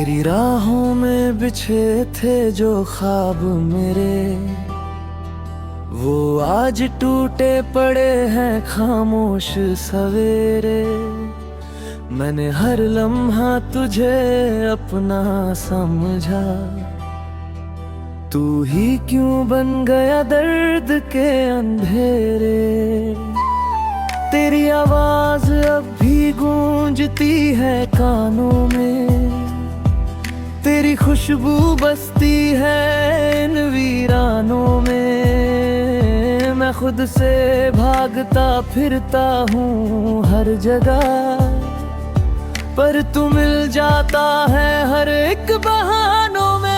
तेरी राहों में बिछे थे जो ख्वाब मेरे, वो आज टूटे पड़े हैं खामोश सवेरे। मैंने हर लम्हा तुझे अपना समझा, तू ही क्यों बन गया दर्द के अंधेरे। तेरी आवाज अब भी गूंजती है कानों में, तेरी खुशबू बसती है इन वीरानों में। मैं खुद से भागता फिरता हूँ हर जगह, पर तू मिल जाता है हर एक बहानों में।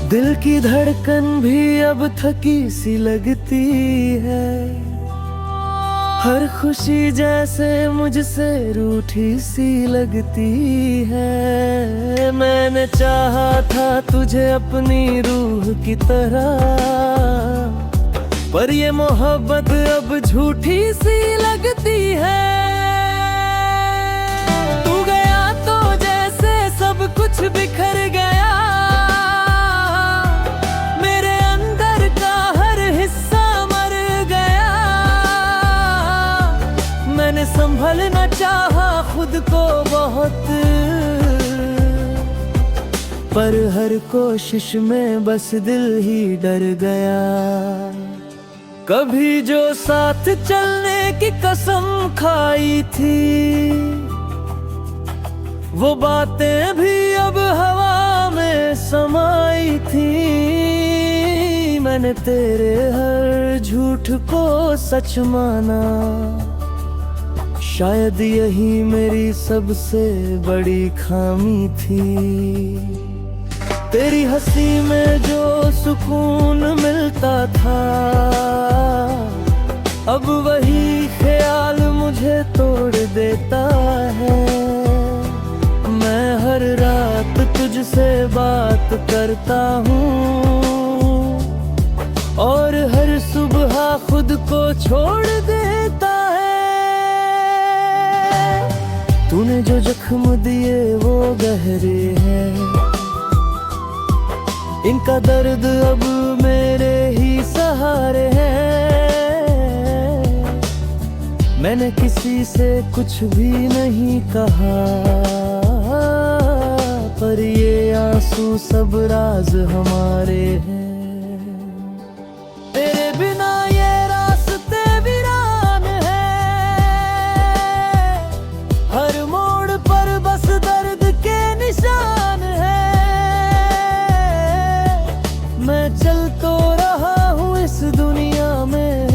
दिल की धड़कन भी अब थकी सी लगती है, हर खुशी जैसे मुझसे रूठी सी लगती है। मैंने चाहा था तुझे अपनी रूह की तरह, पर ये मोहब्बत अब झूठी सी लगती है। तू गया तो जैसे सब कुछ बिखर गया, संभलना चाहा खुद को बहुत, पर हर कोशिश में बस दिल ही डर गया। कभी जो साथ चलने की कसम खाई थी, वो बातें भी अब हवा में समाई थी। मैंने तेरे हर झूठ को सच माना, शायद यही मेरी सबसे बड़ी खामी थी। तेरी हंसी में जो सुकून मिलता था, अब वही ख्याल मुझे तोड़ देता है। मैं हर रात तुझसे बात करता हूँ, और हर सुबह खुद को छोड़ देता है। तूने जो जख्म दिए वो गहरे हैं, इनका दर्द अब मेरे ही सहारे हैं। मैंने किसी से कुछ भी नहीं कहा, पर ये आंसू सब राज हमारे हैं। तेरे बिना ये रास्ते वीरान हैं, हर मोड़ पर बस दर्द के निशान हैं। मैं चल तो रहा हूँ इस दुनिया में,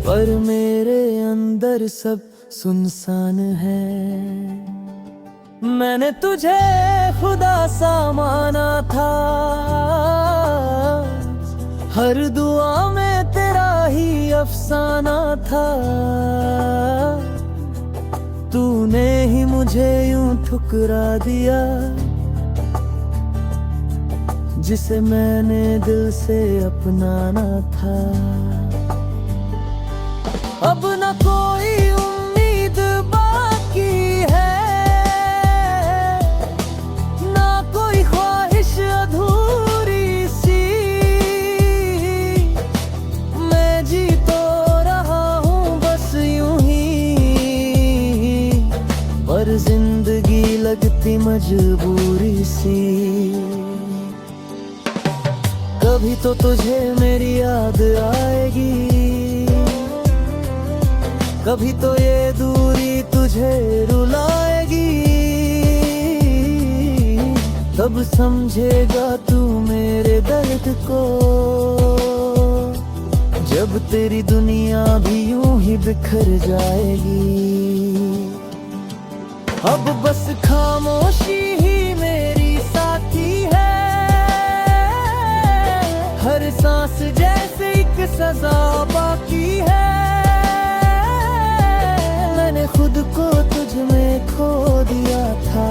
पर मेरे अंदर सब सुनसान है। मैंने तुझे खुदा सा माना था, हर दुआ में तेरा ही अफसाना था। तूने ही मुझे यूं ठुकरा दिया, जिसे मैंने दिल से अपनाना था। अब न कोई उम्मीद बाकी है, ना कोई ख्वाहिश अधूरी सी। मैं जी तो रहा हूँ बस यूं ही, पर जिंदगी लगती मजबूरी सी। कभी तो तुझे मेरी याद आएगी, कभी तो ये दूरी तुझे रुलाएगी। तब समझेगा तू मेरे दर्द को, जब तेरी दुनिया भी यूं ही बिखर जाएगी। अब बस खामोशी ही मेरी साथी है, हर सांस जैसे एक सजा बाकी है। मैंने खुद को तुझ में खो दिया था,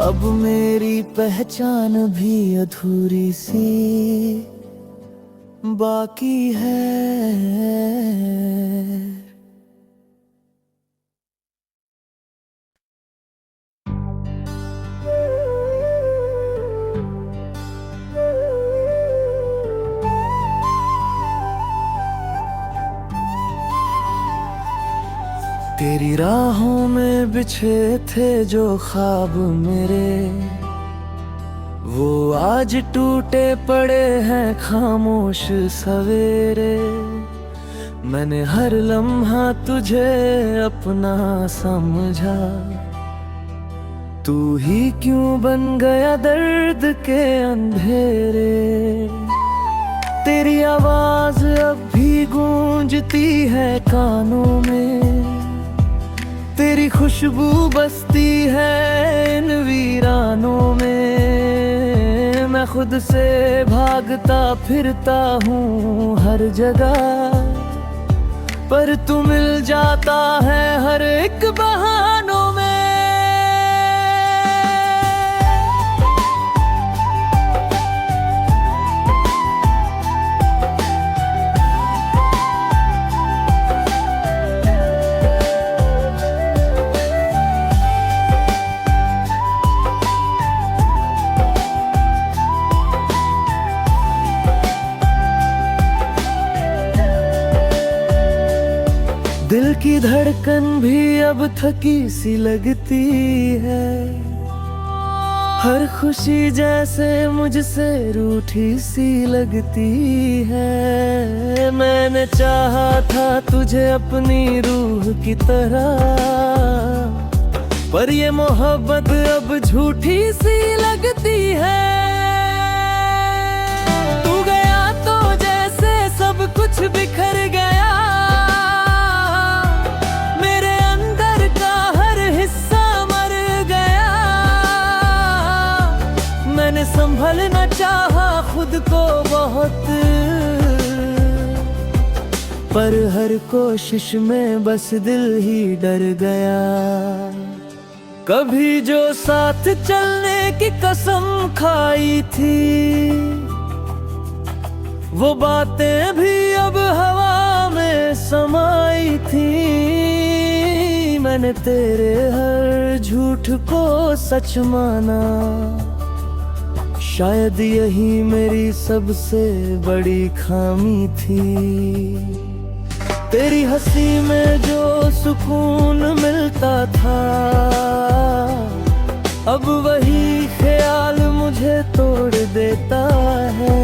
अब मेरी पहचान भी अधूरी सी बाकी है। तेरी राहों में बिछे थे जो ख्वाब मेरे, वो आज टूटे पड़े हैं खामोश सवेरे। मैंने हर लम्हा तुझे अपना समझा, तू ही क्यों बन गया दर्द के अंधेरे। तेरी आवाज अब भी गूंजती है कानों में, तेरी खुशबू बसती है इन वीरानों में। मैं खुद से भागता फिरता हूँ हर जगह, पर तू मिल जाता है हर एक बहानों में। दिल की धड़कन भी अब थकी सी लगती है, हर खुशी जैसे मुझसे रूठी सी लगती है। मैंने चाहा था तुझे अपनी रूह की तरह, पर ये मोहब्बत अब झूठी सी लगती है। तू गया तो जैसे सब कुछ बिखर गया, संभलना चाहा खुद को बहुत, पर हर कोशिश में बस दिल ही डर गया। कभी जो साथ चलने की कसम खाई थी, वो बातें भी अब हवा में समाई थी। मैंने तेरे हर झूठ को सच माना, शायद यही मेरी सबसे बड़ी खामी थी। तेरी हंसी में जो सुकून मिलता था, अब वही ख्याल मुझे तोड़ देता है।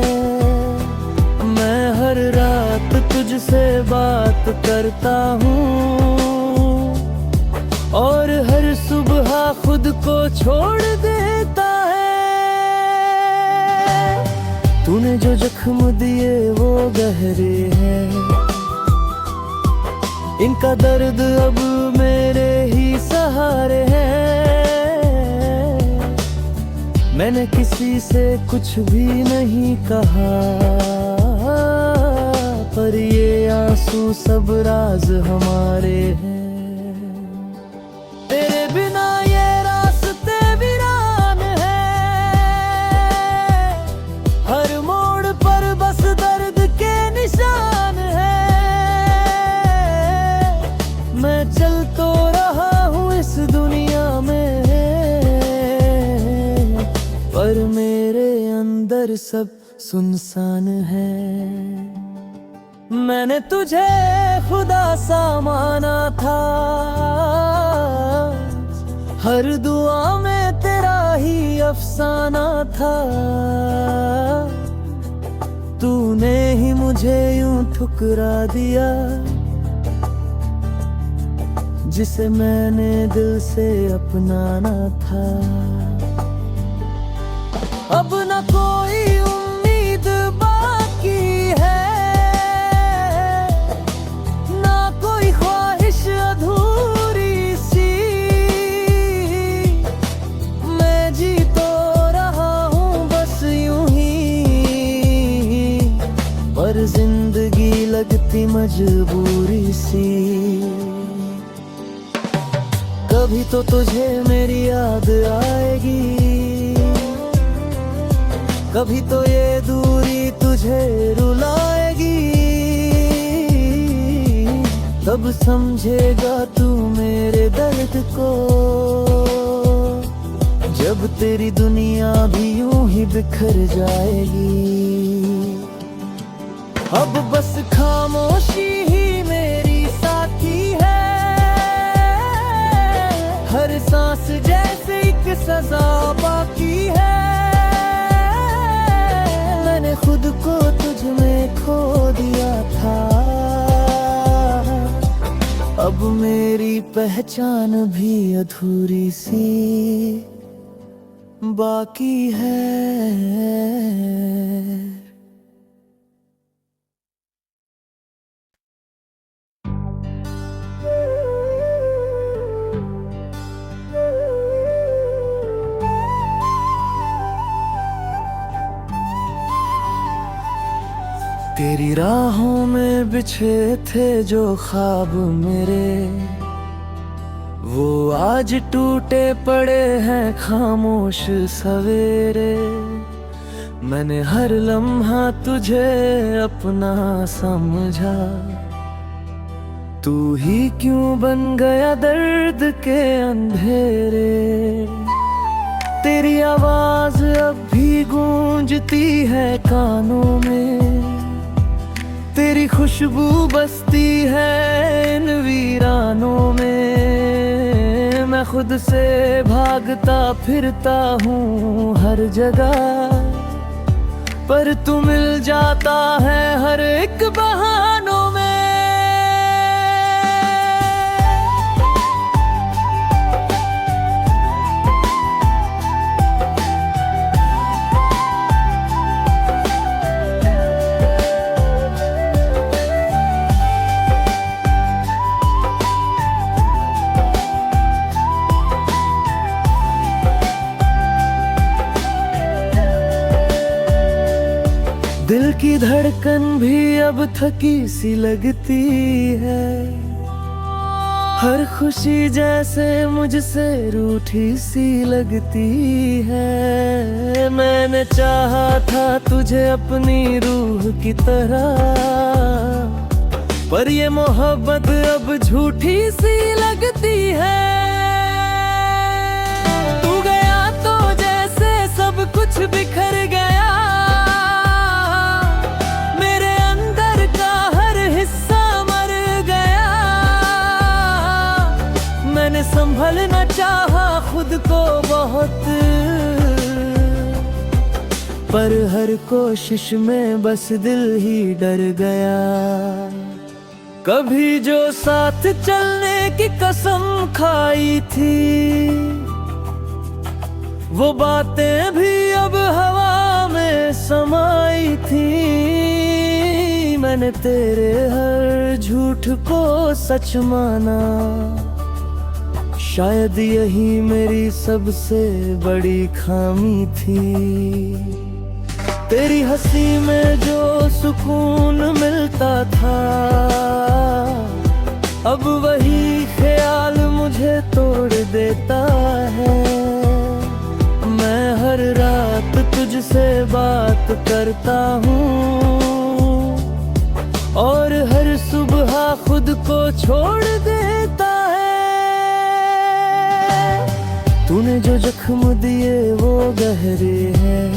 मैं हर रात तुझसे बात करता हूँ, और हर सुबह खुद को छोड़ देता है। तूने जो जख्म दिए वो गहरे हैं, इनका दर्द अब मेरे ही सहारे हैं। मैंने किसी से कुछ भी नहीं कहा, पर ये आंसू सब राज हमारे हैं। तेरे बिना ये रास्ते वीरान हैं, हर मोड़ पर बस दर्द के निशान हैं। मैं चल तो रहा हूँ इस दुनिया में, पर मेरे अंदर सब सुनसान है। मैंने तुझे खुदा सा माना था, हर दुआ में तेरा ही अफसाना था। तूने ही मुझे यूं ठुकरा दिया, जिसे मैंने दिल से अपनाना था। अब न कोई उम्मीद बाकी है, ना कोई ख्वाहिश अधूरी सी। मैं जी तो रहा हूँ बस यूं सी मजबूरी सी। कभी तो तुझे मेरी याद आएगी, कभी तो ये दूरी तुझे रुलाएगी। तब समझेगा तू मेरे दर्द को, जब तेरी दुनिया भी यूं ही बिखर जाएगी। अब बस खामोशी ही मेरी साथी है, हर सांस जैसे एक सजा बाकी है। मैंने खुद को तुझ में खो दिया था, अब मेरी पहचान भी अधूरी सी बाकी है। तेरी राहों में बिछे थे जो ख्वाब मेरे, वो आज टूटे पड़े हैं खामोश सवेरे। मैंने हर लम्हा तुझे अपना समझा, तू ही क्यों बन गया दर्द के अंधेरे। तेरी आवाज अब भी गूंजती है कानों में, तेरी खुशबू बसती है इन वीरानों में। मैं खुद से भागता फिरता हूँ हर जगह, पर तू मिल जाता है हर एक बहानों में। दिल की धड़कन भी अब थकी सी लगती है, हर खुशी जैसे मुझसे रूठी सी लगती है। मैंने चाहा था तुझे अपनी रूह की तरह, पर ये मोहब्बत अब झूठी सी लगती है। तू गया तो जैसे सब कुछ बिखर गया, संभलना चाहा खुद को बहुत, पर हर कोशिश में बस दिल ही डर गया। कभी जो साथ चलने की कसम खाई थी, वो बातें भी अब हवा में समाई थी। मैंने तेरे हर झूठ को सच माना, शायद यही मेरी सबसे बड़ी खामी थी। तेरी हंसी में जो सुकून मिलता था, अब वही ख्याल मुझे तोड़ देता है। मैं हर रात तुझसे बात करता हूँ, और हर सुबह खुद को छोड़ देता है। तूने जो जख्म दिए वो गहरे हैं,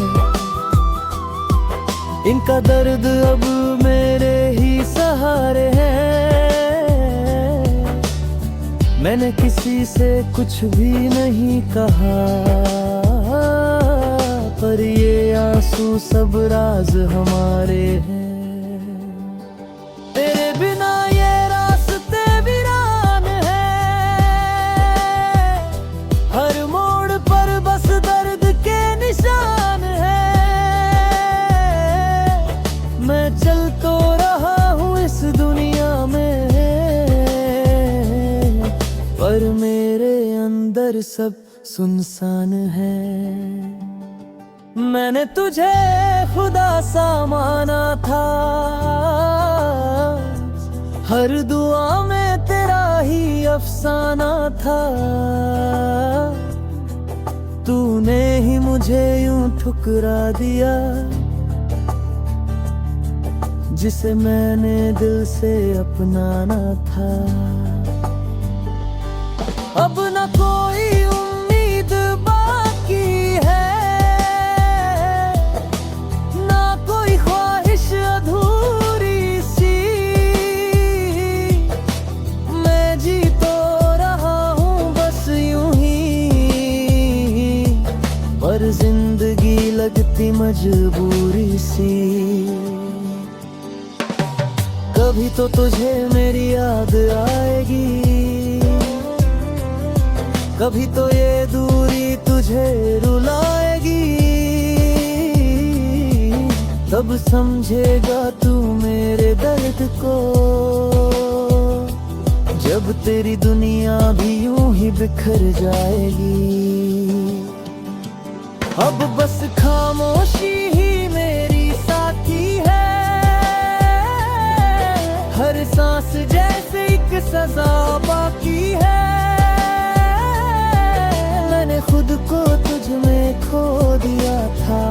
इनका दर्द अब मेरे ही सहारे हैं। मैंने किसी से कुछ भी नहीं कहा, पर ये आंसू सब राज हमारे हैं। तेरे बिना ये रास्ते वीरान हैं, हर मोड़ पर बस दर्द के निशान हैं। मैं चल तो रहा हूँ इस दुनिया में, पर मेरे अंदर सब सुनसान है। मैंने तुझे खुदा सा माना था, हर दुआ में तेरा ही अफसाना था। तूने ही मुझे यूं ठुकरा दिया, जिसे मैंने दिल से अपनाना था। अब न कोई उम्मीद बाकी है, ना कोई ख्वाहिश अधूरी सी। मैं जी तो रहा हूँ बस यूं ही, पर जिंदगी लगती मजबूरी सी। कभी तो तुझे मेरी याद आएगी, कभी तो ये दूरी तुझे रुलाएगी। तब समझेगा तू मेरे दर्द को, जब तेरी दुनिया भी यूं ही बिखर जाएगी। अब बस खामोशी ही मेरी साथी है, हर सांस जैसे एक सजा बाकी है। मैंने खुद को तुझ में खो दिया था,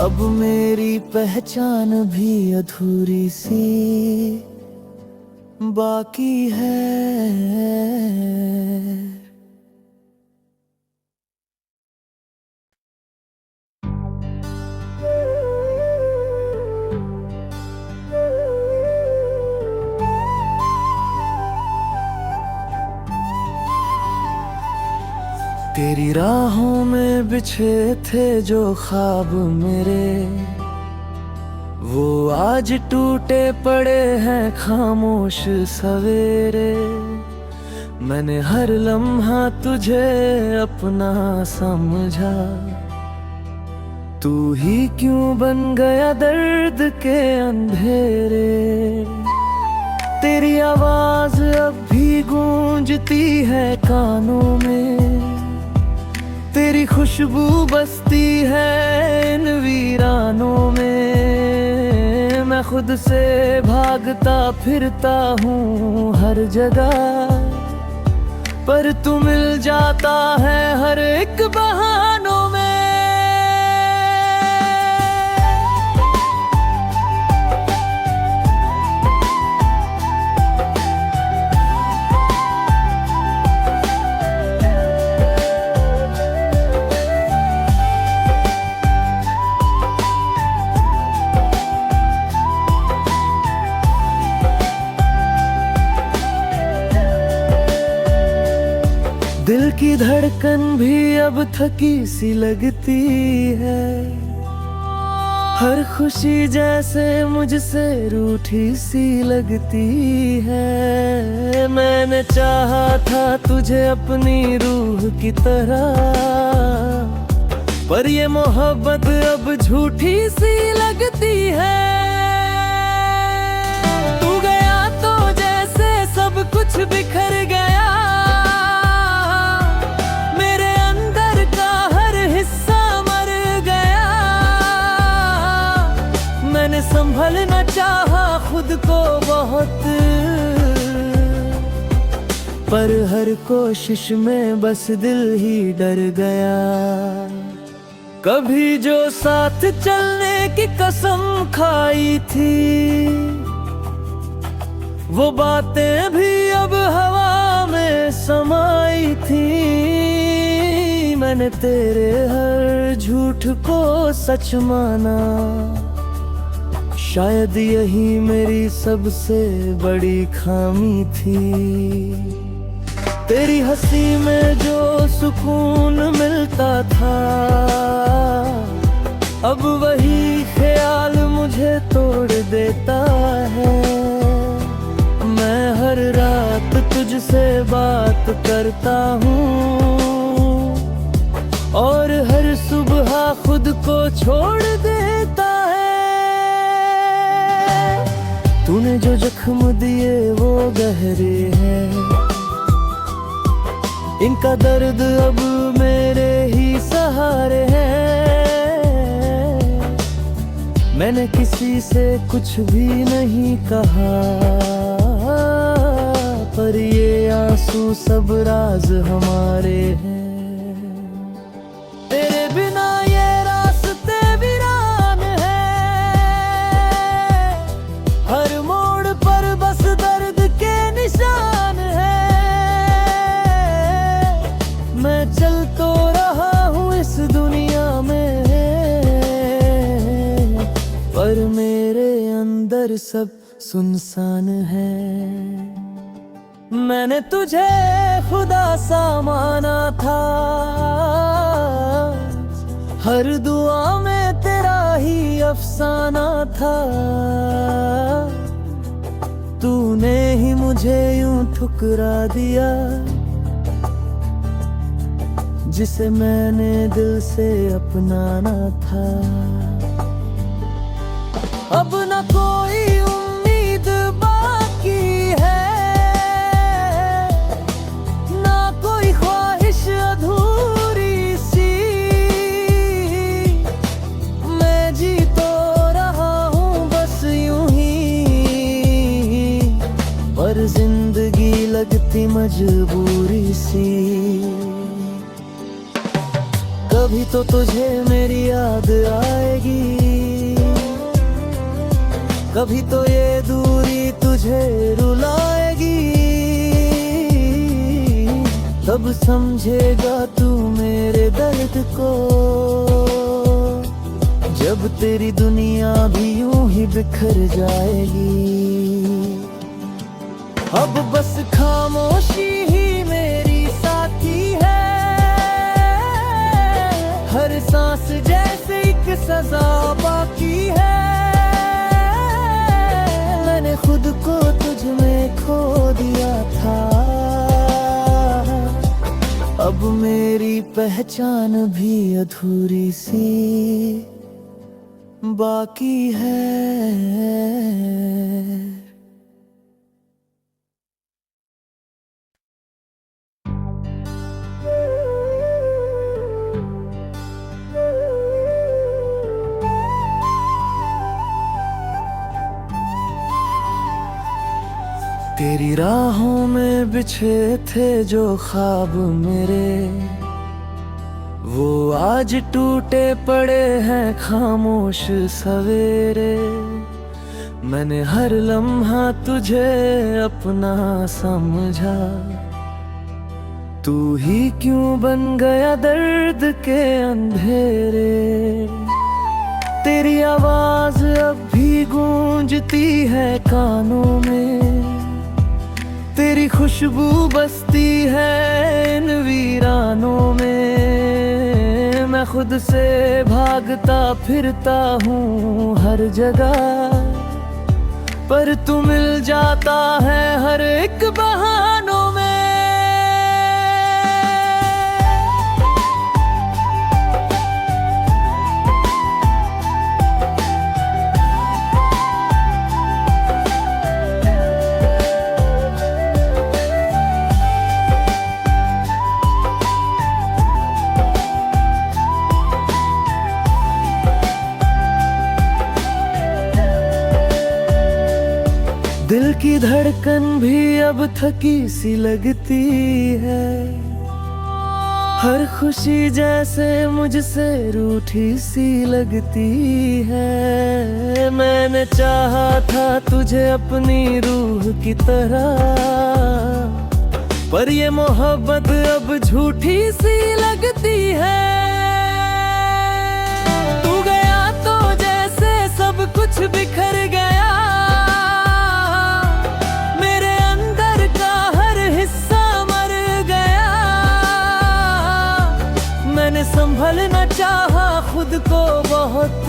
अब मेरी पहचान भी अधूरी सी बाकी है। तेरी राहों में बिछे थे जो ख्वाब मेरे, वो आज टूटे पड़े हैं खामोश सवेरे। मैंने हर लम्हा तुझे अपना समझा, तू ही क्यों बन गया दर्द के अंधेरे। तेरी आवाज अब भी गूंजती है कानों में, तेरी खुशबू बसती है इन वीरानों में। मैं खुद से भागता फिरता हूँ हर जगह, पर तू मिल जाता है हर एक बहानों में। दिल की धड़कन भी अब थकी सी लगती है, हर खुशी जैसे मुझसे रूठी सी लगती है। मैंने चाहा था तुझे अपनी रूह की तरह, पर ये मोहब्बत अब झूठी सी लगती है। तू गया तो जैसे सब कुछ बिखर गया, मैंने संभलना चाहा खुद को बहुत, पर हर कोशिश में बस दिल ही डर गया। कभी जो साथ चलने की कसम खाई थी, वो बातें भी अब हवा में समाई थी। मैंने तेरे हर झूठ को सच माना, शायद यही मेरी सबसे बड़ी खामी थी। तेरी हंसी में जो सुकून मिलता था, अब वही ख्याल मुझे तोड़ देता है। मैं हर रात तुझसे बात करता हूँ, और हर सुबह खुद को छोड़ देता है। तूने जो जख्म दिए वो गहरे हैं, इनका दर्द अब मेरे ही सहारे हैं। मैंने किसी से कुछ भी नहीं कहा, पर ये आंसू सब राज हमारे हैं। तेरे बिना ये रास्ते वीरान हैं, हर मोड़ पर बस दर्द के निशान हैं। मैं चल तो रहा हूँ इस दुनिया में, पर मेरे अंदर सब सुनसान है। मैंने तुझे खुदा सा माना था, हर दुआ में तेरा ही अफसाना था। तूने ही मुझे यूं ठुकरा दिया, जिसे मैंने दिल से अपनाना था। अब न कोई उम्मीद बाकी है, ना कोई ख्वाहिश अधूरी सी। मैं जी तो रहा हूँ बस यूं ही, पर जिंदगी लगती मजबूरी सी। कभी तो तुझे मेरी याद आएगी, कभी तो ये दूरी तुझे रुलाएगी। तब समझेगा तू मेरे दर्द को, जब तेरी दुनिया भी यूं ही बिखर जाएगी। अब बस खामोशी ही मेरी साथी है, हर सांस जैसे एक सजा बाकी है। मैंने खुद को तुझ में खो दिया था, अब मेरी पहचान भी अधूरी सी बाकी है। तेरी राहों में बिछे थे जो ख्वाब मेरे, वो आज टूटे पड़े हैं खामोश सवेरे। मैंने हर लम्हा तुझे अपना समझा, तू ही क्यों बन गया दर्द के अंधेरे। तेरी आवाज अब भी गूंजती है कानों में, तेरी खुशबू बसती है इन वीरानों में। मैं खुद से भागता फिरता हूँ हर जगह, पर तू मिल जाता है हर एक बहानों में। दिल की धड़कन भी अब थकी सी लगती है, हर खुशी जैसे मुझसे रूठी सी लगती है। मैंने चाहा था तुझे अपनी रूह की तरह, पर ये मोहब्बत अब झूठी सी लगती है। तू गया तो जैसे सब कुछ बिखर गया, संभलना चाहा खुद को बहुत,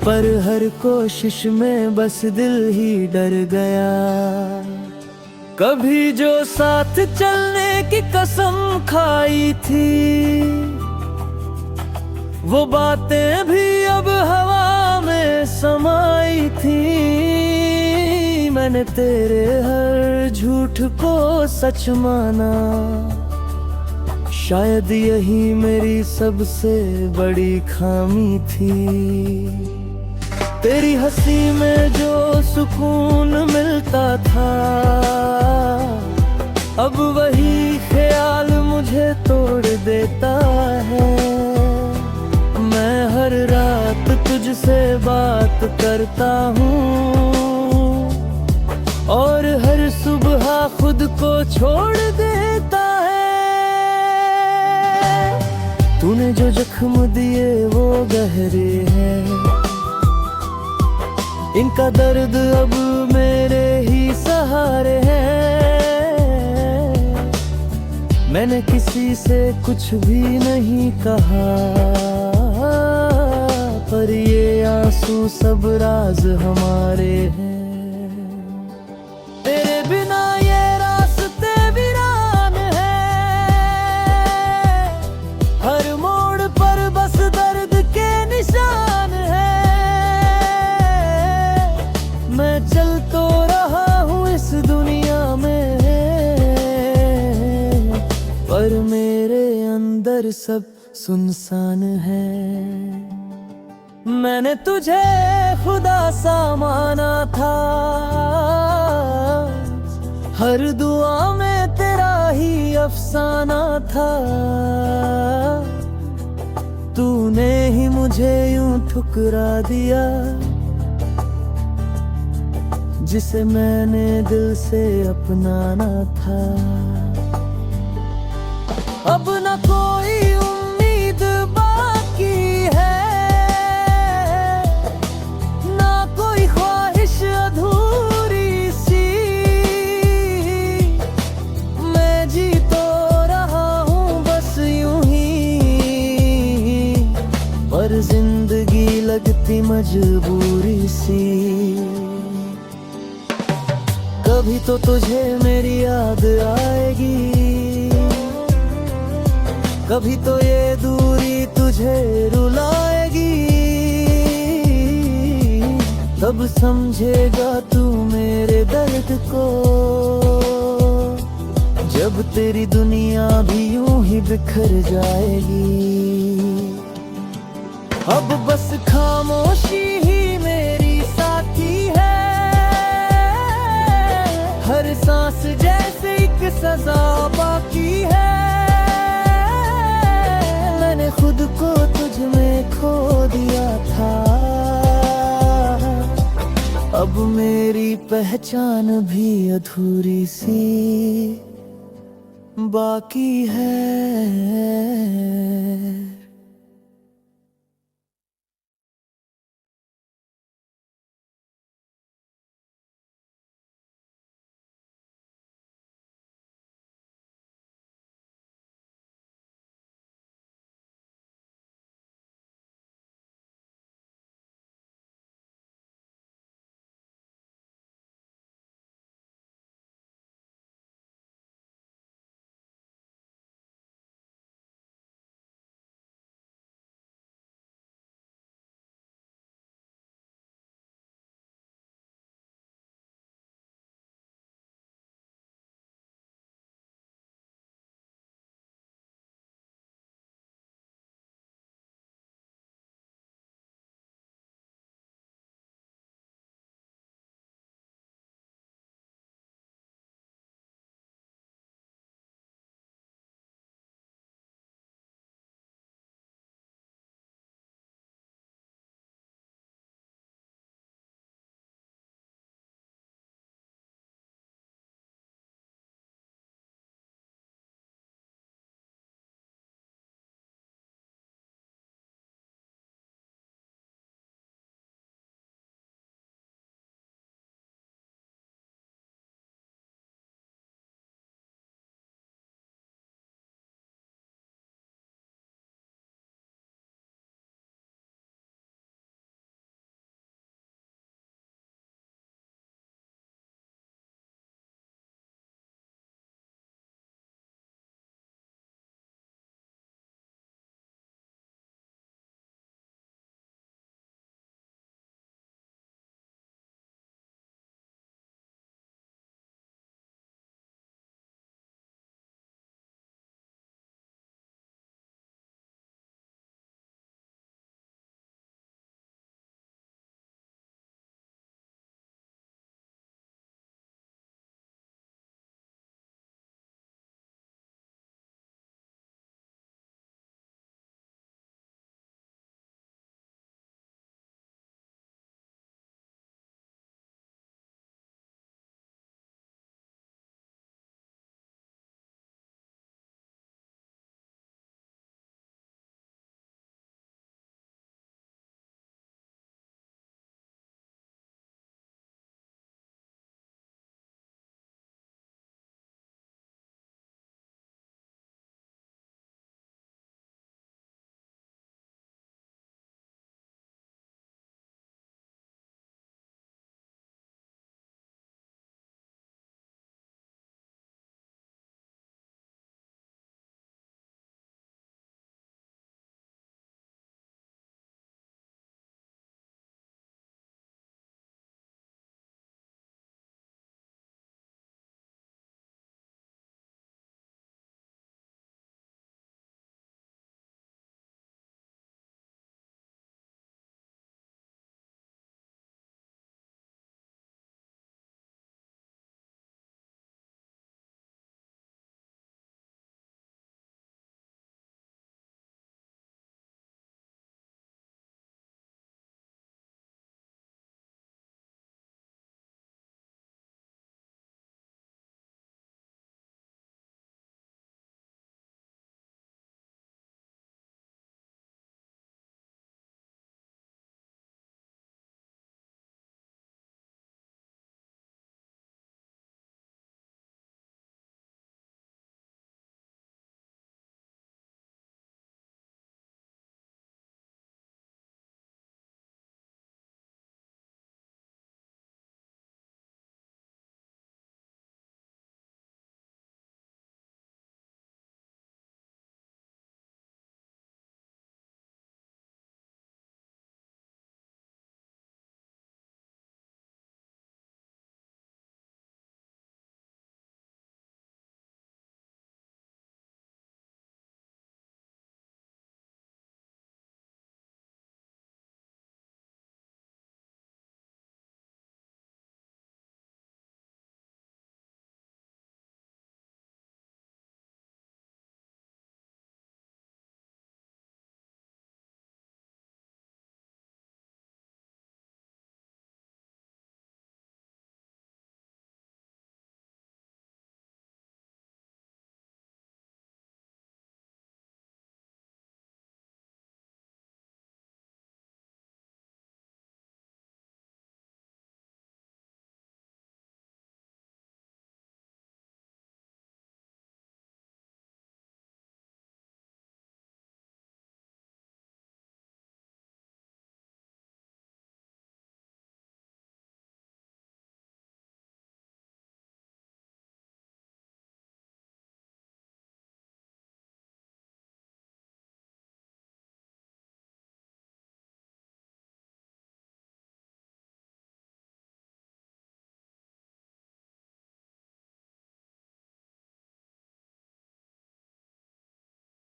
पर हर कोशिश में बस दिल ही डर गया। कभी जो साथ चलने की कसम खाई थी, वो बातें भी अब हवा में समाई थी। मैंने तेरे हर झूठ को सच माना, शायद यही मेरी सबसे बड़ी खामी थी। तेरी हंसी में जो सुकून मिलता था, अब वही ख्याल मुझे तोड़ देता है। मैं हर रात तुझसे बात करता हूँ और हर सुबह खुद को छोड़ देता है। तूने जो जख्म दिए वो गहरे हैं, इनका दर्द अब मेरे ही सहारे हैं। मैंने किसी से कुछ भी नहीं कहा, पर ये आंसू सब राज हमारे हैं। तेरे बिना ये रास्ते वीरान हैं, हर मोड़ पर बस दर्द के निशान हैं। मैं चल तो रहा हूँ इस दुनिया में, पर मेरे अंदर सब सुनसान है। मैंने तुझे खुदा सा माना था, हर दुआ में तेरा ही अफसाना था। तूने ही मुझे यूं ठुकरा दिया, जिसे मैंने दिल से अपनाना था। अब न कोई उम्मीद बाकी है, ना कोई ख्वाहिश अधूरी सी। मैं जी तो रहा हूँ बस यूं ही, पर जिंदगी लगती मजबूरी सी। कभी तो तुझे मेरी याद आएगी, कभी तो ये दूरी तुझे रुलाएगी। तब समझेगा तू मेरे दर्द को, जब तेरी दुनिया भी यूं ही बिखर जाएगी। अब बस खामोशी ही मेरी साथी है, हर सांस जैसे एक सजा बाकी है। मैंने खुद को तुझ में खो दिया था, अब मेरी पहचान भी अधूरी सी बाकी है।